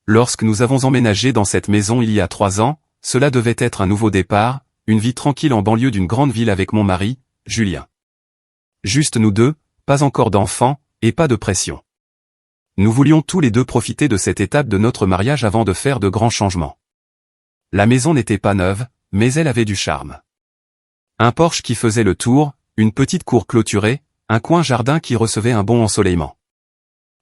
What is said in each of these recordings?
Lorsque nous avons emménagé dans cette maison il y a 3 ans, cela devait être un nouveau départ, une vie tranquille en banlieue d'une grande ville avec mon mari, Julien. Juste nous deux, pas encore d'enfants, et pas de pression. Nous voulions tous les deux profiter de cette étape de notre mariage avant de faire de grands changements. La maison n'était pas neuve, mais elle avait du charme. Un porche qui faisait le tour, une petite cour clôturée, un coin jardin qui recevait un bon ensoleillement.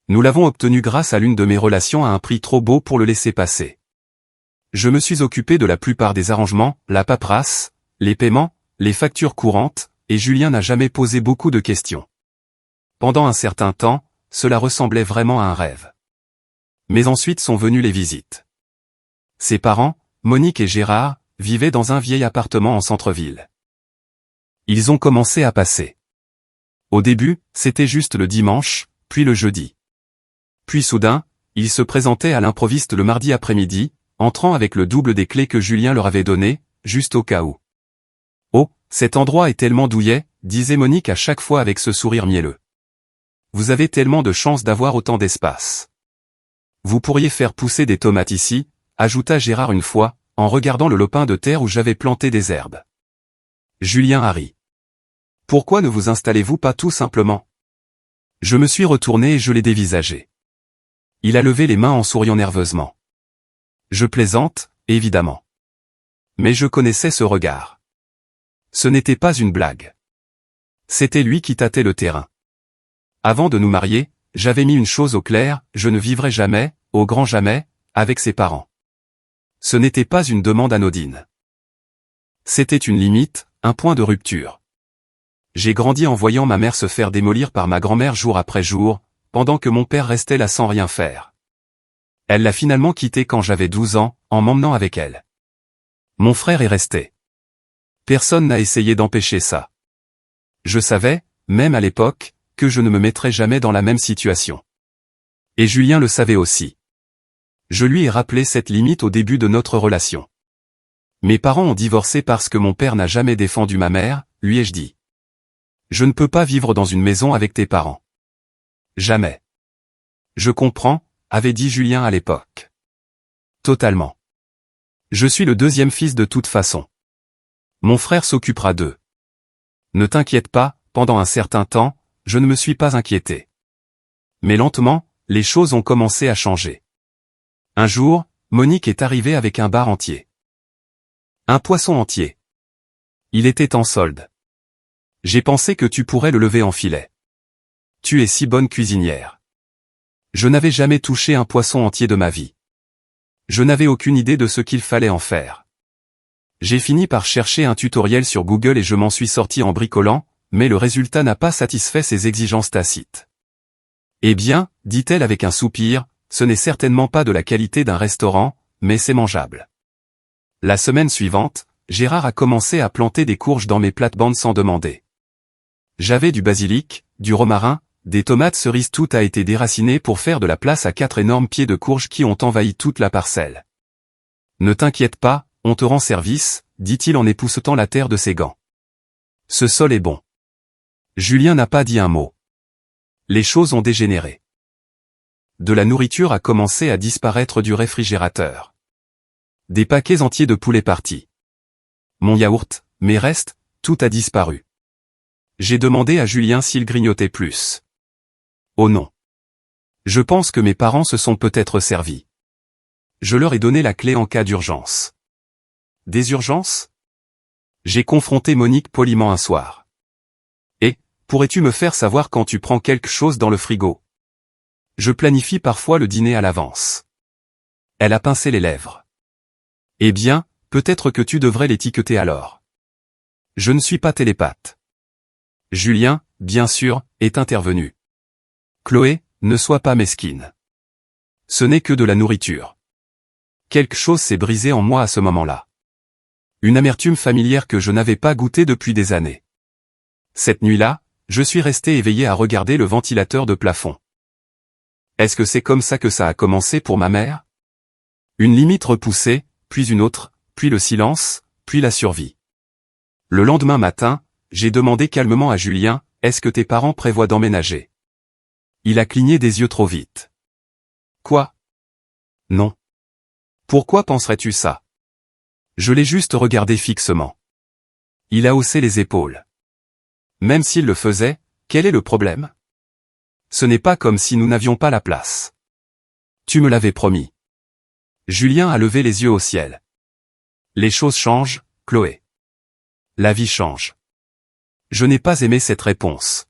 Nous l'avons obtenu grâce à l'une de mes relations à un prix trop beau pour le laisser passer. Je me suis occupé de la plupart des arrangements, la paperasse, les paiements, les factures courantes, et Julien n'a jamais posé beaucoup de questions. Pendant un certain temps, cela ressemblait vraiment à un rêve. Mais ensuite sont venues les visites. Ses parents, Monique et Gérard, vivaient dans un vieil appartement en centre-ville. Ils ont commencé à passer. Au début, c'était juste le dimanche, puis le jeudi. Puis soudain, ils se présentaient à l'improviste le mardi après-midi, entrant avec le double des clés que Julien leur avait données, juste au cas où. « Oh, cet endroit est tellement douillet », disait Monique à chaque fois avec ce sourire mielleux. « Vous avez tellement de chance d'avoir autant d'espace. Vous pourriez faire pousser des tomates ici », ajouta Gérard une fois, en regardant le lopin de terre où j'avais planté des herbes. Julien a ri. « Pourquoi ne vous installez-vous pas tout simplement ?» Je me suis retourné et je l'ai dévisagé. Il a levé les mains en souriant nerveusement. Je plaisante, évidemment. Mais je connaissais ce regard. Ce n'était pas une blague. C'était lui qui tâtait le terrain. Avant de nous marier, j'avais mis une chose au clair, je ne vivrai jamais, au grand jamais, avec ses parents. Ce n'était pas une demande anodine. C'était une limite, un point de rupture. J'ai grandi en voyant ma mère se faire démolir par ma grand-mère jour après jour, pendant que mon père restait là sans rien faire. Elle l'a finalement quitté quand j'avais 12 ans, en m'emmenant avec elle. Mon frère est resté. Personne n'a essayé d'empêcher ça. Je savais, même à l'époque, que je ne me mettrais jamais dans la même situation. Et Julien le savait aussi. Je lui ai rappelé cette limite au début de notre relation. Mes parents ont divorcé parce que mon père n'a jamais défendu ma mère, lui ai-je dit. Je ne peux pas vivre dans une maison avec tes parents. Jamais. Je comprends, avait dit Julien à l'époque. Totalement. Je suis le deuxième fils de toute façon. Mon frère s'occupera d'eux. Ne t'inquiète pas, pendant un certain temps, je ne me suis pas inquiété. Mais lentement, les choses ont commencé à changer. Un jour, Monique est arrivée avec un bar entier. Un poisson entier. Il était en solde. J'ai pensé que tu pourrais le lever en filet. Tu es si bonne cuisinière. Je n'avais jamais touché un poisson entier de ma vie. Je n'avais aucune idée de ce qu'il fallait en faire. J'ai fini par chercher un tutoriel sur Google et je m'en suis sorti en bricolant, mais le résultat n'a pas satisfait ses exigences tacites. Eh bien, dit-elle avec un soupir, ce n'est certainement pas de la qualité d'un restaurant, mais c'est mangeable. La semaine suivante, Gérard a commencé à planter des courges dans mes plates-bandes sans demander. J'avais du basilic, du romarin, des tomates cerises, tout a été déraciné pour faire de la place à 4 énormes pieds de courges qui ont envahi toute la parcelle. Ne t'inquiète pas, on te rend service, dit-il en époussetant la terre de ses gants. Ce sol est bon. Julien n'a pas dit un mot. Les choses ont dégénéré. De la nourriture a commencé à disparaître du réfrigérateur. Des paquets entiers de poulet partis. Mon yaourt, mes restes, tout a disparu. J'ai demandé à Julien s'il grignotait plus. Oh non. Je pense que mes parents se sont peut-être servis. Je leur ai donné la clé en cas d'urgence. Des urgences? J'ai confronté Monique poliment un soir. Et, pourrais-tu me faire savoir quand tu prends quelque chose dans le frigo? Je planifie parfois le dîner à l'avance. Elle a pincé les lèvres. Eh bien, peut-être que tu devrais l'étiqueter alors. Je ne suis pas télépathe. Julien, bien sûr, est intervenu. Chloé, ne sois pas mesquine. Ce n'est que de la nourriture. Quelque chose s'est brisé en moi à ce moment-là. Une amertume familière que je n'avais pas goûtée depuis des années. Cette nuit-là, je suis resté éveillé à regarder le ventilateur de plafond. Est-ce que c'est comme ça que ça a commencé pour ma mère? Une limite repoussée, puis une autre, puis le silence, puis la survie. Le lendemain matin, j'ai demandé calmement à Julien, est-ce que tes parents prévoient d'emménager? Il a cligné des yeux trop vite. Quoi? Non. Pourquoi penserais-tu ça? Je l'ai juste regardé fixement. Il a haussé les épaules. Même s'il le faisait, quel est le problème? Ce n'est pas comme si nous n'avions pas la place. Tu me l'avais promis. Julien a levé les yeux au ciel. Les choses changent, Chloé. La vie change. Je n'ai pas aimé cette réponse.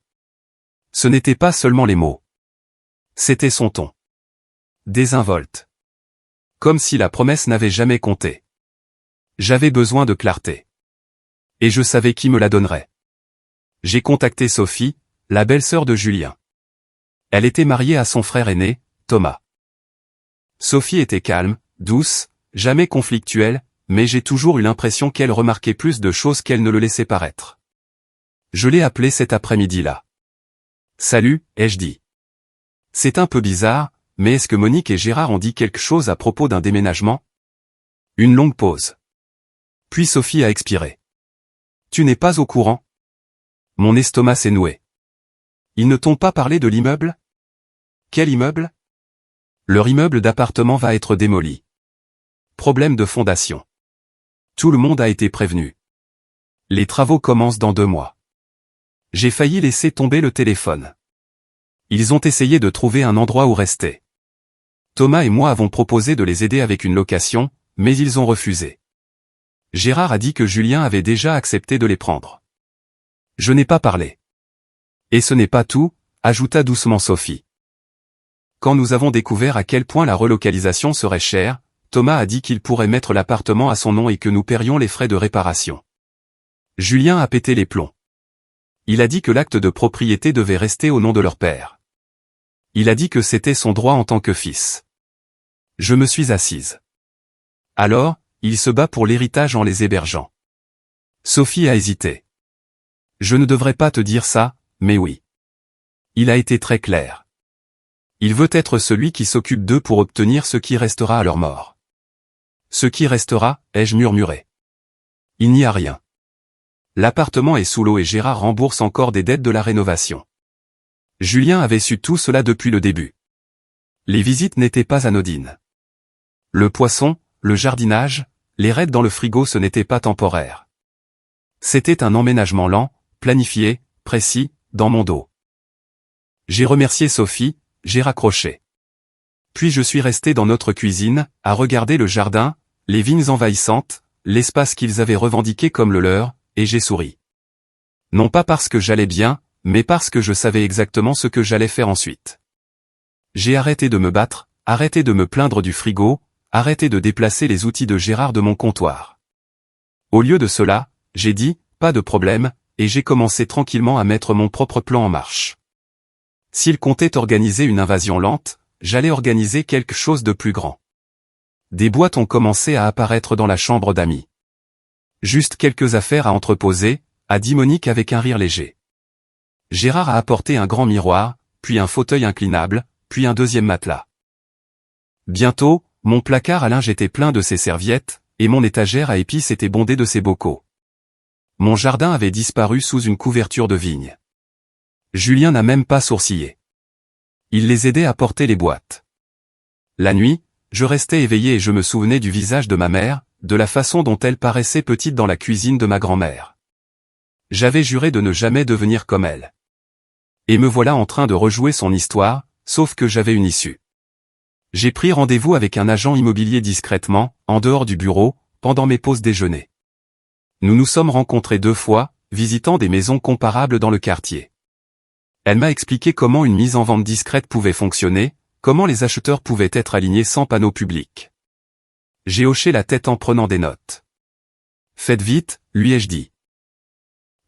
Ce n'était pas seulement les mots. C'était son ton. Désinvolte. Comme si la promesse n'avait jamais compté. J'avais besoin de clarté. Et je savais qui me la donnerait. J'ai contacté Sophie, la belle-sœur de Julien. Elle était mariée à son frère aîné, Thomas. Sophie était calme, douce, jamais conflictuelle, mais j'ai toujours eu l'impression qu'elle remarquait plus de choses qu'elle ne le laissait paraître. Je l'ai appelée cet après-midi-là. Salut, ai-je dit. C'est un peu bizarre, mais est-ce que Monique et Gérard ont dit quelque chose à propos d'un déménagement? Une longue pause. Puis Sophie a expiré. Tu n'es pas au courant? Mon estomac s'est noué. Ils ne t'ont pas parlé de l'immeuble? Quel immeuble? Leur immeuble d'appartement va être démoli. Problème de fondation. Tout le monde a été prévenu. Les travaux commencent dans 2 mois. J'ai failli laisser tomber le téléphone. Ils ont essayé de trouver un endroit où rester. Thomas et moi avons proposé de les aider avec une location, mais ils ont refusé. Gérard a dit que Julien avait déjà accepté de les prendre. Je n'ai pas parlé. Et ce n'est pas tout, ajouta doucement Sophie. Quand nous avons découvert à quel point la relocalisation serait chère, Thomas a dit qu'il pourrait mettre l'appartement à son nom et que nous paierions les frais de réparation. Julien a pété les plombs. Il a dit que l'acte de propriété devait rester au nom de leur père. Il a dit que c'était son droit en tant que fils. Je me suis assise. Alors, il se bat pour l'héritage en les hébergeant. Sophie a hésité. Je ne devrais pas te dire ça, mais oui. Il a été très clair. Il veut être celui qui s'occupe d'eux pour obtenir ce qui restera à leur mort. Ce qui restera, ai-je murmuré. Il n'y a rien. L'appartement est sous l'eau et Gérard rembourse encore des dettes de la rénovation. Julien avait su tout cela depuis le début. Les visites n'étaient pas anodines. Le poisson, le jardinage, les raids dans le frigo ce n'était pas temporaire. C'était un emménagement lent, planifié, précis, dans mon dos. J'ai remercié Sophie, j'ai raccroché. Puis je suis resté dans notre cuisine, à regarder le jardin, les vignes envahissantes, l'espace qu'ils avaient revendiqué comme le leur, et j'ai souri. Non pas parce que j'allais bien, mais parce que je savais exactement ce que j'allais faire ensuite. J'ai arrêté de me battre, arrêté de me plaindre du frigo, arrêté de déplacer les outils de Gérard de mon comptoir. Au lieu de cela, j'ai dit, pas de problème, et j'ai commencé tranquillement à mettre mon propre plan en marche. S'il comptait organiser une invasion lente, j'allais organiser quelque chose de plus grand. Des boîtes ont commencé à apparaître dans la chambre d'amis. Juste quelques affaires à entreposer, a dit Monique avec un rire léger. Gérard a apporté un grand miroir, puis un fauteuil inclinable, puis un deuxième matelas. Bientôt, mon placard à linge était plein de ses serviettes, et mon étagère à épices était bondée de ses bocaux. Mon jardin avait disparu sous une couverture de vigne. Julien n'a même pas sourcillé. Il les aidait à porter les boîtes. La nuit, je restais éveillé et je me souvenais du visage de ma mère, de la façon dont elle paraissait petite dans la cuisine de ma grand-mère. J'avais juré de ne jamais devenir comme elle. Et me voilà en train de rejouer son histoire, sauf que j'avais une issue. J'ai pris rendez-vous avec un agent immobilier discrètement, en dehors du bureau, pendant mes pauses déjeuner. Nous nous sommes rencontrés 2 fois, visitant des maisons comparables dans le quartier. Elle m'a expliqué comment une mise en vente discrète pouvait fonctionner, comment les acheteurs pouvaient être alignés sans panneau public. J'ai hoché la tête en prenant des notes. Faites vite, lui ai-je dit.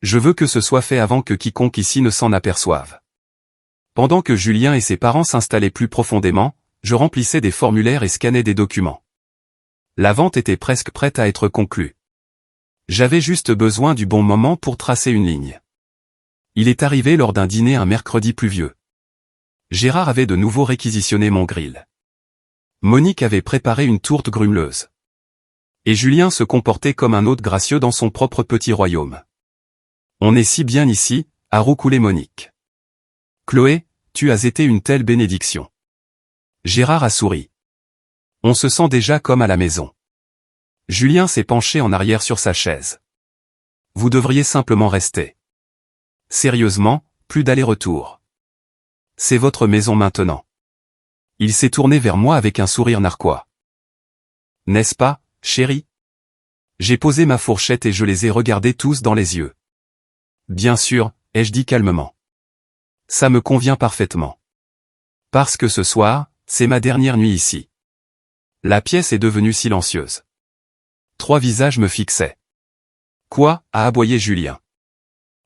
Je veux que ce soit fait avant que quiconque ici ne s'en aperçoive. Pendant que Julien et ses parents s'installaient plus profondément, je remplissais des formulaires et scannais des documents. La vente était presque prête à être conclue. J'avais juste besoin du bon moment pour tracer une ligne. Il est arrivé lors d'un dîner un mercredi pluvieux. Gérard avait de nouveau réquisitionné mon grill. Monique avait préparé une tourte grumeleuse. Et Julien se comportait comme un hôte gracieux dans son propre petit royaume. On est si bien ici, a roucoulé Monique. Chloé, tu as été une telle bénédiction. Gérard a souri. On se sent déjà comme à la maison. Julien s'est penché en arrière sur sa chaise. Vous devriez simplement rester. Sérieusement, plus d'aller-retour. C'est votre maison maintenant. Il s'est tourné vers moi avec un sourire narquois. N'est-ce pas, chérie? J'ai posé ma fourchette et je les ai regardés tous dans les yeux. Bien sûr, ai-je dit calmement. Ça me convient parfaitement. Parce que ce soir, c'est ma dernière nuit ici. La pièce est devenue silencieuse. 3 visages me fixaient. Quoi, a aboyé Julien.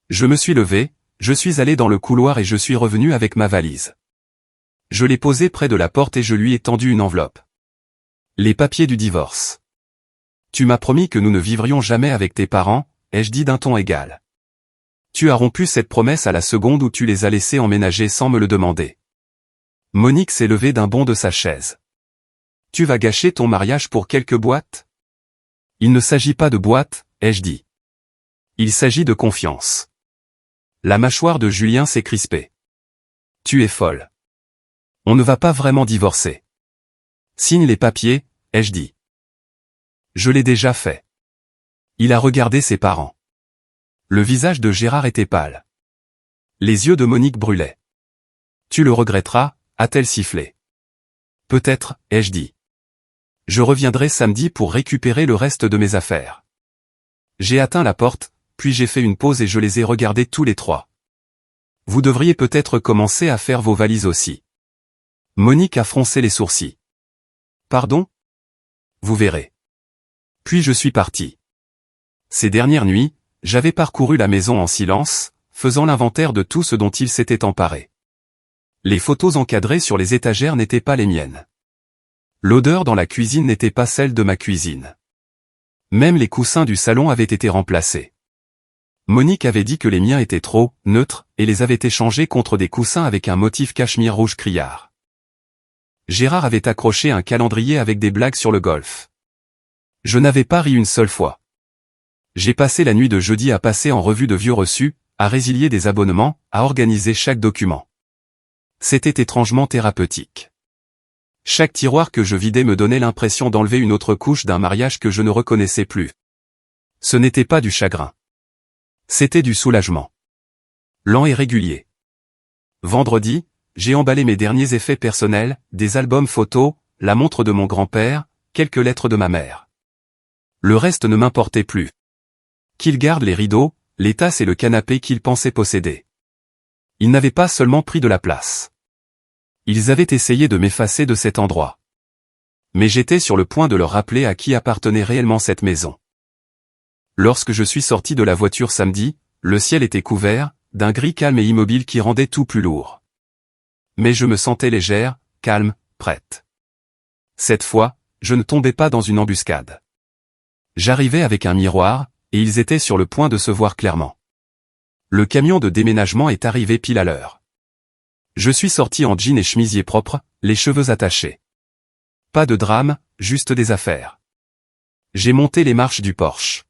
Je me suis levé, je suis allé dans le couloir et je suis revenu avec ma valise. Je l'ai posée près de la porte et je lui ai tendu une enveloppe. Les papiers du divorce. Tu m'as promis que nous ne vivrions jamais avec tes parents, ai-je dit d'un ton égal. Tu as rompu cette promesse à la seconde où tu les as laissés emménager sans me le demander. Monique s'est levée d'un bond de sa chaise. Tu vas gâcher ton mariage pour quelques boîtes? Il ne s'agit pas de boîtes, ai-je dit. Il s'agit de confiance. La mâchoire de Julien s'est crispée. Tu es folle. On ne va pas vraiment divorcer. Signe les papiers, ai-je dit. Je l'ai déjà fait. Il a regardé ses parents. Le visage de Gérard était pâle. Les yeux de Monique brûlaient. Tu le regretteras, a-t-elle sifflé. Peut-être, ai-je dit. Je reviendrai samedi pour récupérer le reste de mes affaires. J'ai atteint la porte, puis j'ai fait une pause et je les ai regardés tous les 3. Vous devriez peut-être commencer à faire vos valises aussi. Monique a froncé les sourcils. Pardon? Vous verrez. Puis je suis parti. Ces dernières nuits, j'avais parcouru la maison en silence, faisant l'inventaire de tout ce dont il s'était emparé. Les photos encadrées sur les étagères n'étaient pas les miennes. L'odeur dans la cuisine n'était pas celle de ma cuisine. Même les coussins du salon avaient été remplacés. Monique avait dit que les miens étaient trop neutres et les avait échangés contre des coussins avec un motif cachemire rouge criard. Gérard avait accroché un calendrier avec des blagues sur le golf. Je n'avais pas ri une seule fois. J'ai passé la nuit de jeudi à passer en revue de vieux reçus, à résilier des abonnements, à organiser chaque document. C'était étrangement thérapeutique. Chaque tiroir que je vidais me donnait l'impression d'enlever une autre couche d'un mariage que je ne reconnaissais plus. Ce n'était pas du chagrin. C'était du soulagement. Lent et régulier. Vendredi, j'ai emballé mes derniers effets personnels, des albums photos, la montre de mon grand-père, quelques lettres de ma mère. Le reste ne m'importait plus. Qu'il garde les rideaux, les tasses et le canapé qu'il pensait posséder. Ils n'avaient pas seulement pris de la place. Ils avaient essayé de m'effacer de cet endroit. Mais j'étais sur le point de leur rappeler à qui appartenait réellement cette maison. Lorsque je suis sorti de la voiture samedi, le ciel était couvert, d'un gris calme et immobile qui rendait tout plus lourd. Mais je me sentais légère, calme, prête. Cette fois, je ne tombais pas dans une embuscade. J'arrivais avec un miroir, et ils étaient sur le point de se voir clairement. Le camion de déménagement est arrivé pile à l'heure. Je suis sorti en jean et chemisier propre, les cheveux attachés. Pas de drame, juste des affaires. J'ai monté les marches du Porsche.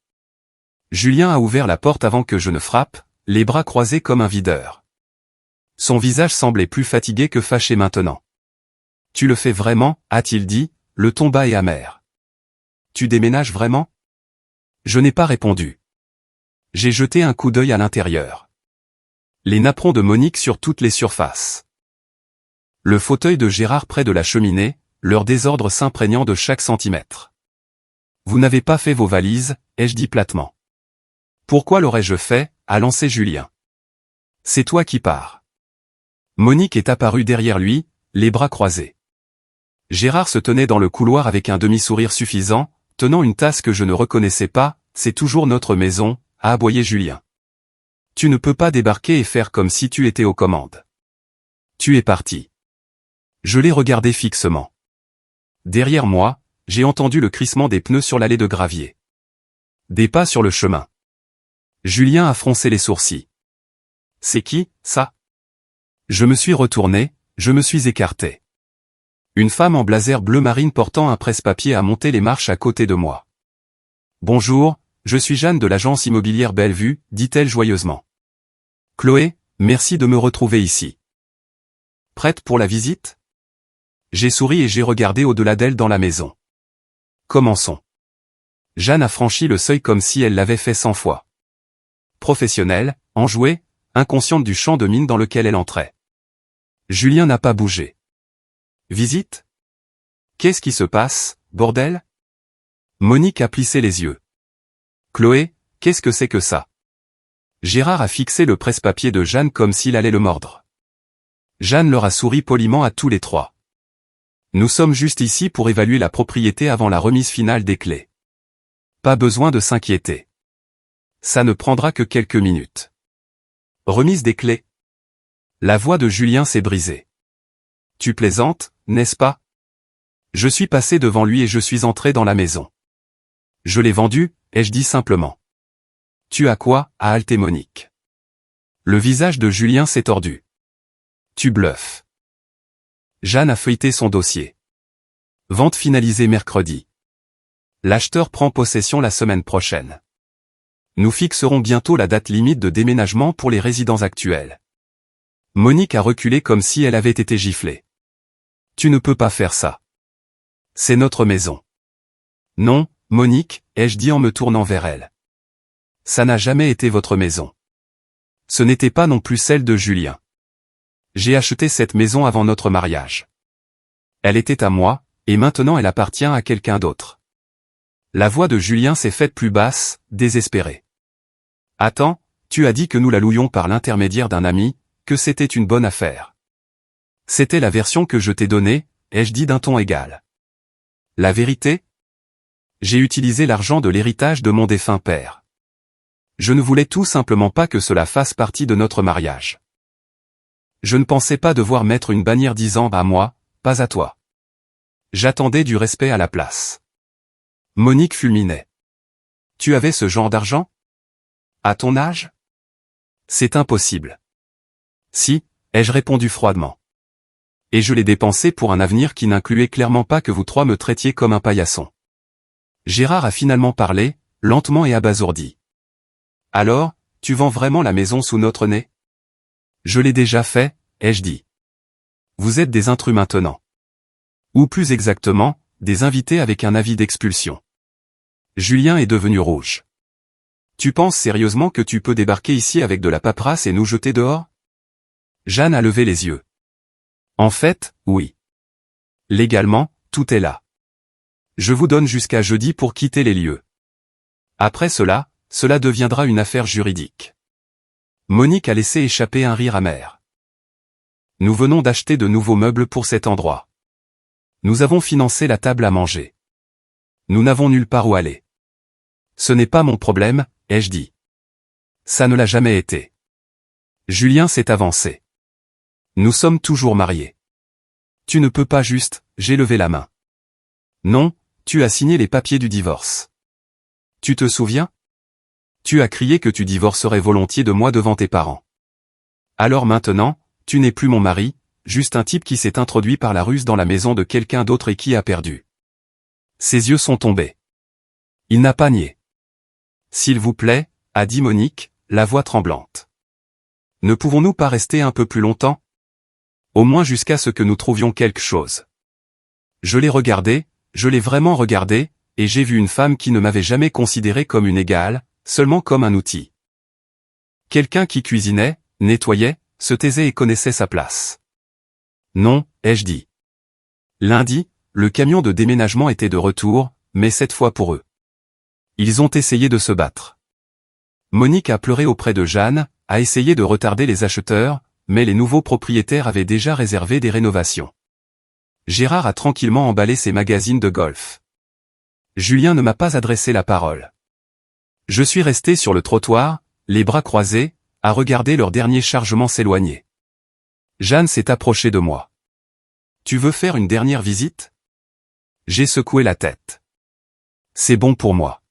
Julien a ouvert la porte avant que je ne frappe, les bras croisés comme un videur. Son visage semblait plus fatigué que fâché maintenant. Tu le fais vraiment, a-t-il dit, le ton bas et amer. Tu déménages vraiment? Je n'ai pas répondu. J'ai jeté un coup d'œil à l'intérieur. Les napperons de Monique sur toutes les surfaces. Le fauteuil de Gérard près de la cheminée, leur désordre s'imprégnant de chaque centimètre. Vous n'avez pas fait vos valises, ai-je dit platement. Pourquoi l'aurais-je fait, a lancé Julien. C'est toi qui pars. Monique est apparue derrière lui, les bras croisés. Gérard se tenait dans le couloir avec un demi-sourire suffisant, tenant une tasse que je ne reconnaissais pas, c'est toujours notre maison, a aboyé Julien. Tu ne peux pas débarquer et faire comme si tu étais aux commandes. Tu es parti. Je l'ai regardé fixement. Derrière moi, j'ai entendu le crissement des pneus sur l'allée de gravier. Des pas sur le chemin. Julien a froncé les sourcils. C'est qui, ça? Je me suis retourné, je me suis écarté. Une femme en blazer bleu marine portant un presse-papier a monté les marches à côté de moi. Bonjour, je suis Jeanne de l'agence immobilière Bellevue, dit-elle joyeusement. Chloé, merci de me retrouver ici. Prête pour la visite? J'ai souri et j'ai regardé au-delà d'elle dans la maison. Commençons. Jeanne a franchi le seuil comme si elle l'avait fait 100 fois. Professionnelle, enjouée, inconsciente du champ de mine dans lequel elle entrait. Julien n'a pas bougé. Visite? Qu'est-ce qui se passe, bordel? Monique a plissé les yeux. Chloé, qu'est-ce que c'est que ça? Gérard a fixé le presse-papier de Jeanne comme s'il allait le mordre. Jeanne leur a souri poliment à tous les trois. Nous sommes juste ici pour évaluer la propriété avant la remise finale des clés. Pas besoin de s'inquiéter. Ça ne prendra que quelques minutes. Remise des clés. La voix de Julien s'est brisée. Tu plaisantes, n'est-ce pas? Je suis passé devant lui et je suis entré dans la maison. Je l'ai vendue, ai-je dit simplement. Tu as quoi? A haleté Monique. Le visage de Julien s'est tordu. Tu bluffes. Jeanne a feuilleté son dossier. Vente finalisée mercredi. L'acheteur prend possession la semaine prochaine. Nous fixerons bientôt la date limite de déménagement pour les résidents actuels. Monique a reculé comme si elle avait été giflée. Tu ne peux pas faire ça. C'est notre maison. Non, Monique, ai-je dit en me tournant vers elle. Ça n'a jamais été votre maison. Ce n'était pas non plus celle de Julien. J'ai acheté cette maison avant notre mariage. Elle était à moi, et maintenant elle appartient à quelqu'un d'autre. La voix de Julien s'est faite plus basse, désespérée. Attends, tu as dit que nous la louions par l'intermédiaire d'un ami, que c'était une bonne affaire. C'était la version que je t'ai donnée, ai-je dit d'un ton égal. La vérité? J'ai utilisé l'argent de l'héritage de mon défunt père. Je ne voulais tout simplement pas que cela fasse partie de notre mariage. Je ne pensais pas devoir mettre une bannière disant à moi, pas à toi. J'attendais du respect à la place. Monique fulminait. Tu avais ce genre d'argent? À ton âge? C'est impossible. Si, ai-je répondu froidement. Et je l'ai dépensé pour un avenir qui n'incluait clairement pas que vous trois me traitiez comme un paillasson. Gérard a finalement parlé, lentement et abasourdi. Alors, tu vends vraiment la maison sous notre nez? Je l'ai déjà fait, ai-je dit. Vous êtes des intrus maintenant. Ou plus exactement, des invités avec un avis d'expulsion. Julien est devenu rouge. Tu penses sérieusement que tu peux débarquer ici avec de la paperasse et nous jeter dehors? Jeanne a levé les yeux. En fait, oui. Légalement, tout est là. Je vous donne jusqu'à jeudi pour quitter les lieux. Après cela, cela deviendra une affaire juridique. Monique a laissé échapper un rire amer. Nous venons d'acheter de nouveaux meubles pour cet endroit. Nous avons financé la table à manger. Nous n'avons nulle part où aller. Ce n'est pas mon problème, ai-je dit. Ça ne l'a jamais été. Julien s'est avancé. Nous sommes toujours mariés. Tu ne peux pas juste, j'ai levé la main. Non, tu as signé les papiers du divorce. Tu te souviens? Tu as crié que tu divorcerais volontiers de moi devant tes parents. Alors maintenant, tu n'es plus mon mari, juste un type qui s'est introduit par la ruse dans la maison de quelqu'un d'autre et qui a perdu. Ses yeux sont tombés. Il n'a pas nié. S'il vous plaît, a dit Monique, la voix tremblante. Ne pouvons-nous pas rester un peu plus longtemps? Au moins jusqu'à ce que nous trouvions quelque chose. Je l'ai regardé, je l'ai vraiment regardé, et j'ai vu une femme qui ne m'avait jamais considéré comme une égale, seulement comme un outil. Quelqu'un qui cuisinait, nettoyait, se taisait et connaissait sa place. Non, ai-je dit. Lundi, le camion de déménagement était de retour, mais cette fois pour eux. Ils ont essayé de se battre. Monique a pleuré auprès de Jeanne, a essayé de retarder les acheteurs, mais les nouveaux propriétaires avaient déjà réservé des rénovations. Gérard a tranquillement emballé ses magazines de golf. Julien ne m'a pas adressé la parole. Je suis resté sur le trottoir, les bras croisés, à regarder leur dernier chargement s'éloigner. Jeanne s'est approchée de moi. Tu veux faire une dernière visite? J'ai secoué la tête. C'est bon pour moi.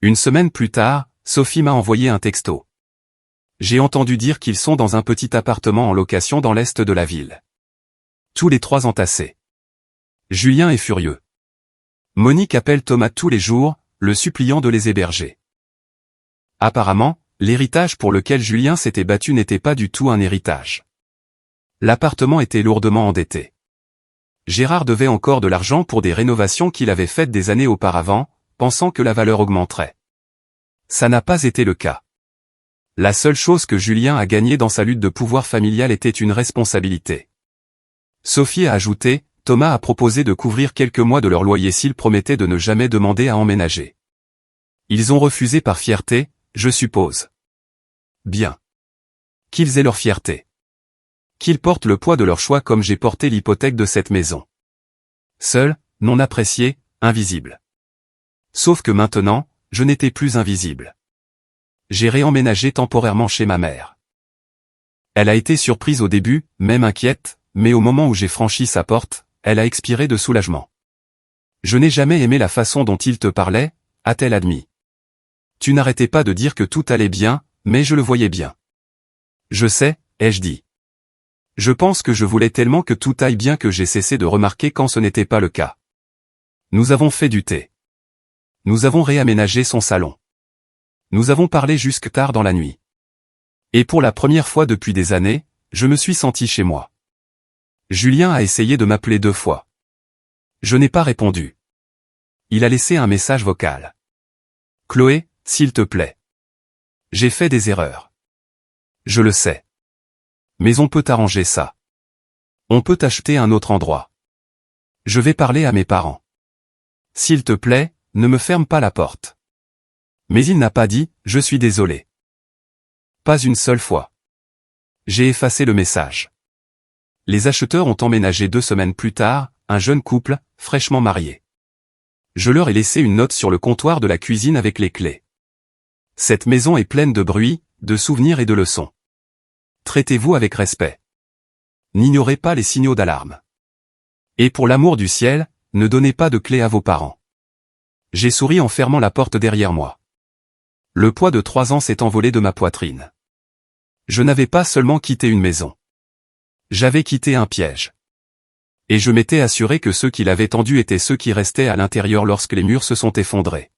Une semaine plus tard, Sophie m'a envoyé un texto. J'ai entendu dire qu'ils sont dans un petit appartement en location dans l'est de la ville. Tous les trois entassés. Julien est furieux. Monique appelle Thomas tous les jours, le suppliant de les héberger. Apparemment, l'héritage pour lequel Julien s'était battu n'était pas du tout un héritage. L'appartement était lourdement endetté. Gérard devait encore de l'argent pour des rénovations qu'il avait faites des années auparavant, pensant que la valeur augmenterait. Ça n'a pas été le cas. La seule chose que Julien a gagnée dans sa lutte de pouvoir familial était une responsabilité. Sophie a ajouté, Thomas a proposé de couvrir quelques mois de leur loyer s'ils promettaient de ne jamais demander à emménager. Ils ont refusé par fierté, je suppose. Bien. Qu'ils aient leur fierté. Qu'ils portent le poids de leur choix comme j'ai porté l'hypothèque de cette maison. Seul, non apprécié, invisible. Sauf que maintenant, je n'étais plus invisible. J'ai réemménagé temporairement chez ma mère. Elle a été surprise au début, même inquiète, mais au moment où j'ai franchi sa porte, elle a expiré de soulagement. Je n'ai jamais aimé la façon dont il te parlait, a-t-elle admis. Tu n'arrêtais pas de dire que tout allait bien, mais je le voyais bien. Je sais, ai-je dit. Je pense que je voulais tellement que tout aille bien que j'ai cessé de remarquer quand ce n'était pas le cas. Nous avons fait du thé. Nous avons réaménagé son salon. Nous avons parlé jusque tard dans la nuit. Et pour la première fois depuis des années, je me suis senti chez moi. Julien a essayé de m'appeler 2 fois. Je n'ai pas répondu. Il a laissé un message vocal. Chloé, s'il te plaît. J'ai fait des erreurs. Je le sais. Mais on peut arranger ça. On peut acheter un autre endroit. Je vais parler à mes parents. S'il te plaît, ne me ferme pas la porte. Mais il n'a pas dit, je suis désolé. Pas une seule fois. J'ai effacé le message. Les acheteurs ont emménagé 2 semaines plus tard, un jeune couple, fraîchement marié. Je leur ai laissé une note sur le comptoir de la cuisine avec les clés. Cette maison est pleine de bruit, de souvenirs et de leçons. Traitez-vous avec respect. N'ignorez pas les signaux d'alarme. Et pour l'amour du ciel, ne donnez pas de clés à vos parents. J'ai souri en fermant la porte derrière moi. Le poids de 3 ans s'est envolé de ma poitrine. Je n'avais pas seulement quitté une maison. J'avais quitté un piège. Et je m'étais assuré que ceux qui l'avaient tendu étaient ceux qui restaient à l'intérieur lorsque les murs se sont effondrés.